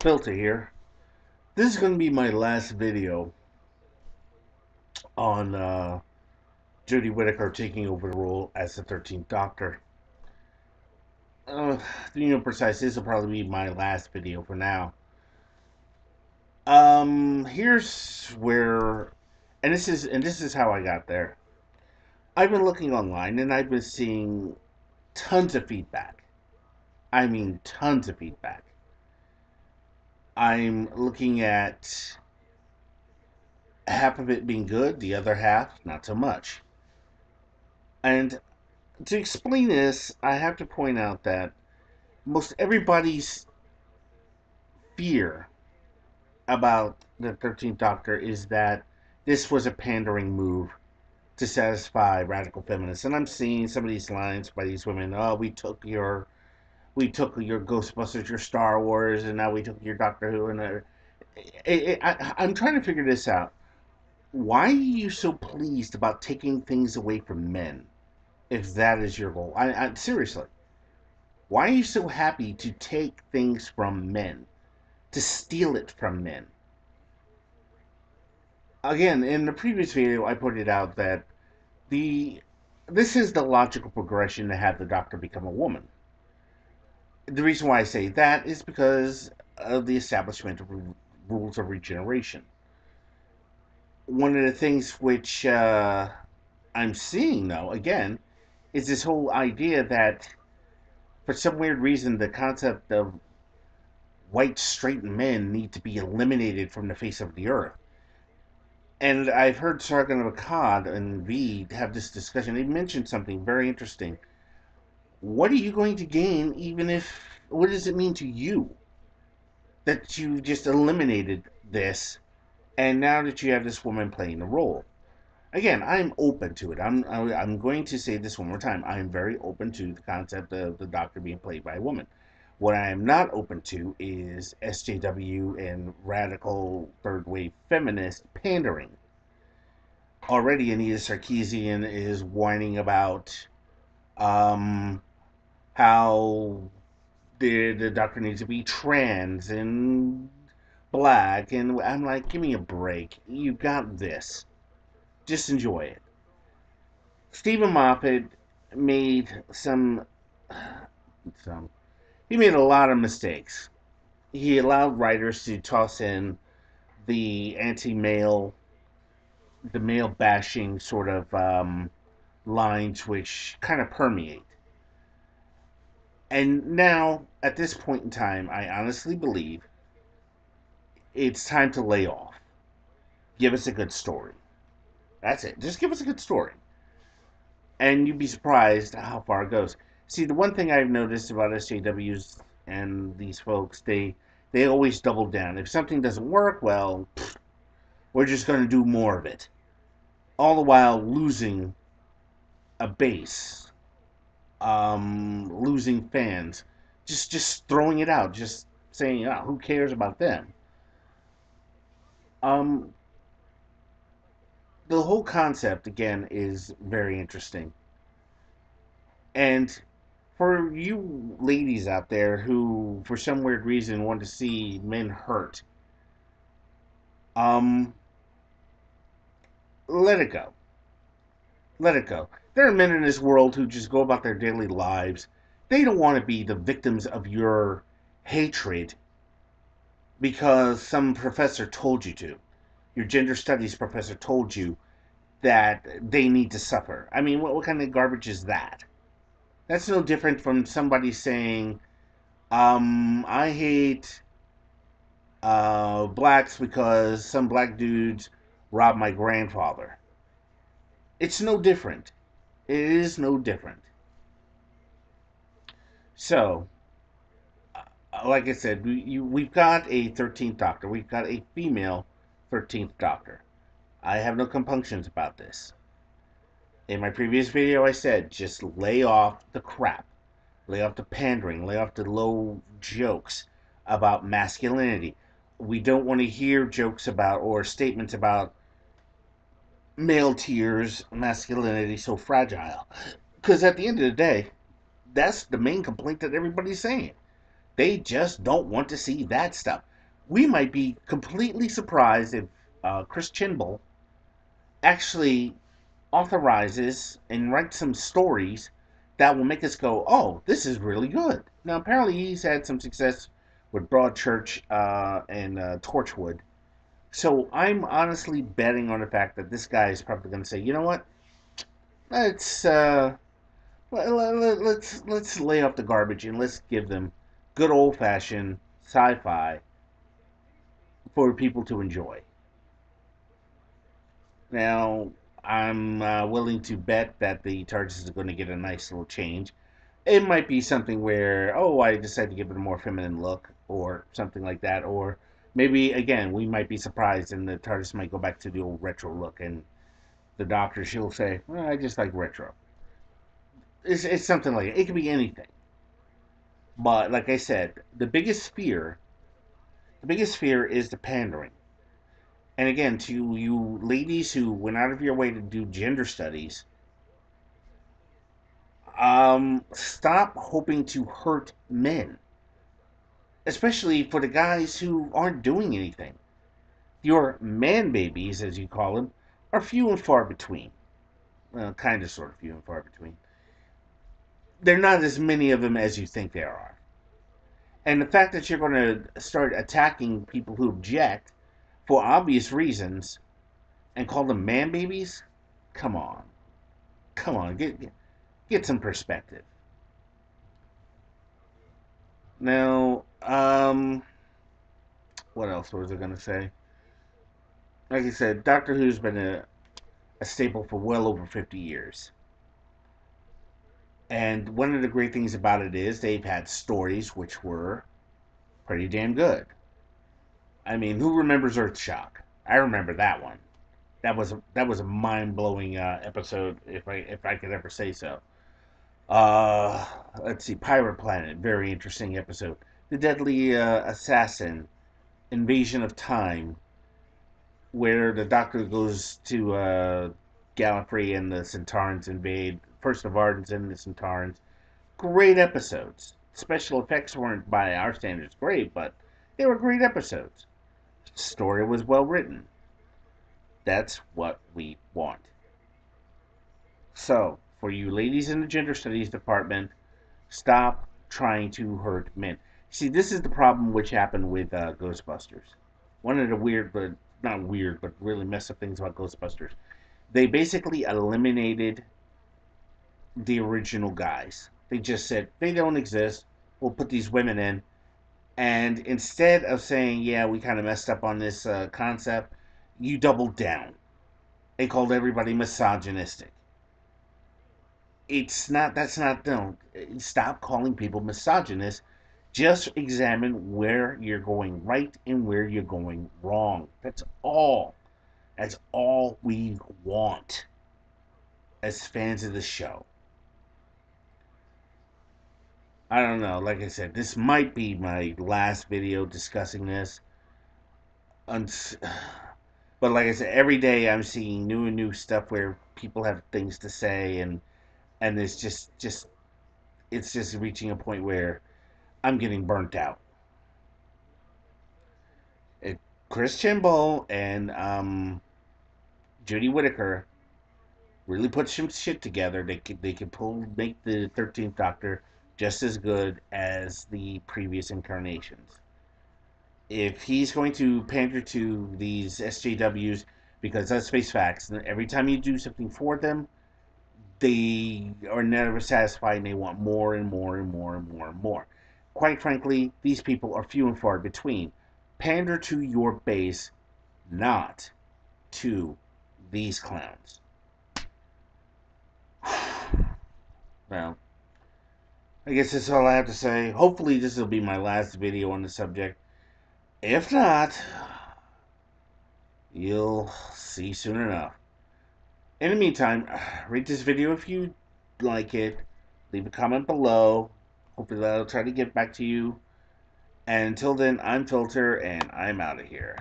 Filter here. This is going to be my last video on Jodie Whittaker taking over the role as the 13th Doctor. To be more precise, this will probably be my last video for now. Here's where, and this is how I got there. I've been looking online and I've been seeing tons of feedback. I mean, tons of feedback. I'm looking at half of it being good, the other half not so much. And to explain this, I have to point out that most everybody's fear about the 13th Doctor is that this was a pandering move to satisfy radical feminists. And I'm seeing some of these lines by these women. Oh, we took your Ghostbusters, your Star Wars, and now we took your Doctor Who. And I'm trying to figure this out. Why are you so pleased about taking things away from men? If that is your goal, seriously. Why are you so happy to take things from men? To steal it from men? Again, in the previous video, I pointed out that the this is the logical progression to have the Doctor become a woman. The reason why I say that is because of the establishment of rules of regeneration. One of the things which I'm seeing, though, again, is this whole idea that for some weird reason the concept of white straight men need to be eliminated from the face of the earth. And I've heard Sargon of Akkad and V have this discussion. They mentioned something very interesting. What are you going to gain, even if, what does it mean to you that you just eliminated this and now that you have this woman playing the role? Again, I'm open to it. I'm going to say this one more time. I am very open to the concept of the Doctor being played by a woman. What I am not open to is SJW and radical third wave feminist pandering. Already, Anita Sarkeesian is whining about how the Doctor needs to be trans and black, and I'm like, give me a break. You got this. Just enjoy it. Stephen Moffat made some he made a lot of mistakes. He allowed writers to toss in the anti-male, the male bashing sort of lines which kind of permeate. And now, at this point in time, I honestly believe it's time to lay off. Give us a good story. That's it. Just give us a good story. And you'd be surprised how far it goes. See, the one thing I've noticed about SJWs and these folks, they always double down. If something doesn't work, well, we're just going to do more of it. All the while losing a base, losing fans, just throwing it out, just saying, oh, who cares about them? Um, the whole concept again is very interesting, and for you ladies out there who, for some weird reason, want to see men hurt, um, let it go. Let it go. There are men in this world who just go about their daily lives. They don't want to be the victims of your hatred because some professor told you to. Your gender studies professor told you that they need to suffer. I mean, what kind of garbage is that? That's no different from somebody saying, I hate blacks because some black dudes robbed my grandfather. It's no different. It is no different. So, like I said, we've got a 13th Doctor. We've got a female 13th Doctor. I have no compunctions about this. In my previous video, I said just lay off the crap. Lay off the pandering. Lay off the low jokes about masculinity. We don't want to hear jokes about or statements about male tears, masculinity so fragile. Because at the end of the day, that's the main complaint that everybody's saying. They just don't want to see that stuff. we might be completely surprised if Chris Chibnall actually authorizes and writes some stories that will make us go, "Oh, this is really good." Now, apparently, he's had some success with Broadchurch and Torchwood, so I'm honestly betting on the fact that this guy is probably going to say, "You know what? Let's let's lay off the garbage and let's give them good old fashioned sci-fi for people to enjoy." Now, I'm willing to bet that the TARDIS is going to get a nice little change. It might be something where, oh, I decided to give it a more feminine look, or something like that. Or maybe, again, we might be surprised and the TARDIS might go back to the old retro look, and the Doctor, she'll say, well, I just like retro. It's something like it. It could be anything. But like I said, the biggest fear is the pandering. And again, to you ladies who went out of your way to do gender studies, stop hoping to hurt men, especially for the guys who aren't doing anything. Your man babies, as you call them, are few and far between. Well, kind of, sort of few and far between. They're not as many of them as you think there are. And the fact that you're going to start attacking people who object for obvious reasons and call them man babies, come on, come on, get some perspective. Now, what else was I going to say? Like I said, Doctor Who's been a staple for well over 50 years. And one of the great things about it is they've had stories which were pretty damn good. I mean, who remembers Earthshock? I remember that one. That was a mind blowing episode, if I could ever say so. Uh, let's see, Pirate Planet, very interesting episode. The Deadly Assassin, Invasion of Time, where the Doctor goes to Gallifrey and the Centaurans invade. First the Vardens and the Centaurans. Great episodes. Special effects weren't by our standards great, but they were great episodes. Story was well written. That's what we want. So, for you ladies in the gender studies department, stop trying to hurt men. See, this is the problem which happened with Ghostbusters. One of the weird, but not weird, but really messed up things about Ghostbusters. They basically eliminated the original guys. They just said they don't exist. We'll put these women in, and instead of saying, "Yeah, we kind of messed up on this concept," you doubled down and called everybody misogynistic. It's not. That's not. No, stop calling people misogynist. Just examine where you're going right and where you're going wrong. That's all. That's all we want as fans of the show. I don't know. Like I said, this might be my last video discussing this. But like I said, every day I'm seeing new and new stuff where people have things to say, and it's just reaching a point where I'm getting burnt out. It, Chris Chibnall and Judy Whittaker really put some shit together. They could make the 13th Doctor just as good as the previous incarnations. If he's going to pander to these SJWs, because let's face facts, every time you do something for them, they are never satisfied and they want more and more and more and more and more. Quite frankly, these people are few and far between. Pander to your base, not to these clowns. Well, I guess that's all I have to say. Hopefully, this will be my last video on the subject. If not, you'll see soon enough. In the meantime, rate this video if you like it. Leave a comment below. Hopefully, I'll try to get back to you. And until then, I'm Filter, and I'm out of here.